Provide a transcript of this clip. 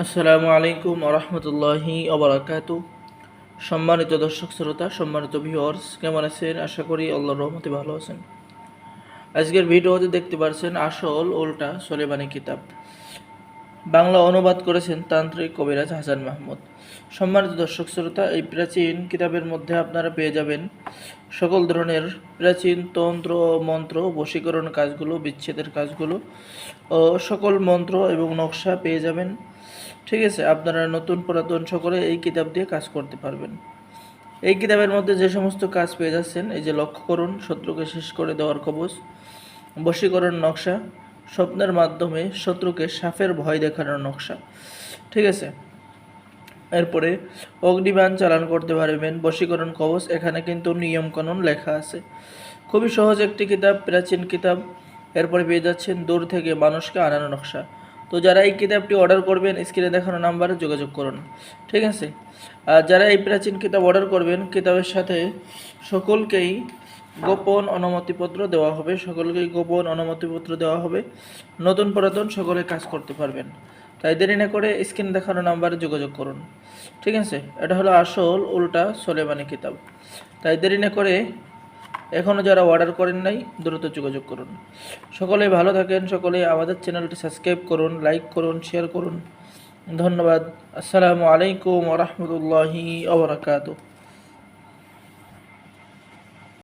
আসসালামু আলাইকুম রহমতুল্লাহি ওবারাকাতু। সম্মানিত দর্শক শ্রোতা, সম্মানিত ভিউয়ার্স, কেমন আছেন? আশা করি আল্লাহর রহমতে ভালো আছেন। আজকের ভিডিওতে দেখতে পাচ্ছেন আসল উল্টা সোলেমানি কিতাব। বাংলা অনুবাদ করেছেন তান্ত্রিক কবিরাজ হাসান মাহমুদ। সম্মানিত দর্শক শ্রোতা, এই প্রাচীন কিতাবের মধ্যে আপনারা পেয়ে যাবেন সকল ধরনের প্রাচীন তন্ত্র মন্ত্র, বশীকরণ কাজগুলো, বিচ্ছেদের কাজগুলো ও সকল মন্ত্র এবং নকশা পেয়ে যাবেন। ঠিক আছে, আপনারা নতুন পুরাতন সকলে এই কিতাব দিয়ে কাজ করতে পারবেন। এই কিতাবের মধ্যে যে সমস্ত কাজ পেয়ে যাচ্ছেন, এই যে লক্ষ্য করুন, শত্রুকে শেষ করে দেওয়ার কবচ, বশীকরণ নকশা, স্বপ্নের মাধ্যমে শত্রুকে সাপের ভয় দেখানোর নকশা। ঠিক আছে, এরপরে অগ্নিবাণ চালান করতে পারবেন, বশীকরণ কবচ। এখানে কিন্তু নিয়মকানুন লেখা আছে। খুবই সহজ একটি কিতাব, প্রাচীন কিতাব। এরপরে পেয়ে যাচ্ছেন দূর থেকে মানুষকে আনানো নকশা। তো যারা এই কিতাবটি অর্ডার করবেন, স্ক্রিনে দেখানো নাম্বারে যোগাযোগ করুন। ঠিক আছে, আর যারা এই প্রাচীন কিতাব অর্ডার করবেন, কিতাবের সাথে সকলকেই গোপন অনুমতিপত্র দেওয়া হবে, সকলকেই গোপন অনুমতিপত্র দেওয়া হবে। নতুন পুরাতন সকলে কাজ করতে পারবেন। তাই দেরি না করে স্ক্রিনে দেখানো নাম্বারে যোগাযোগ করুন। ঠিক আছে, এটা হলো আসল উল্টা সোলেমানি কিতাব। তাই দেরি না করে এখনও যারা অর্ডার করেন নাই, দ্রুত যোগাযোগ করুন। সকলেই ভালো থাকেন, সকলে আমাদের চ্যানেলটি সাবস্ক্রাইব করুন, লাইক করুন, শেয়ার করুন। ধন্যবাদ। আসসালামু আলাইকুম ওয়া রাহমাতুল্লাহি ওয়া বারাকাতুহু।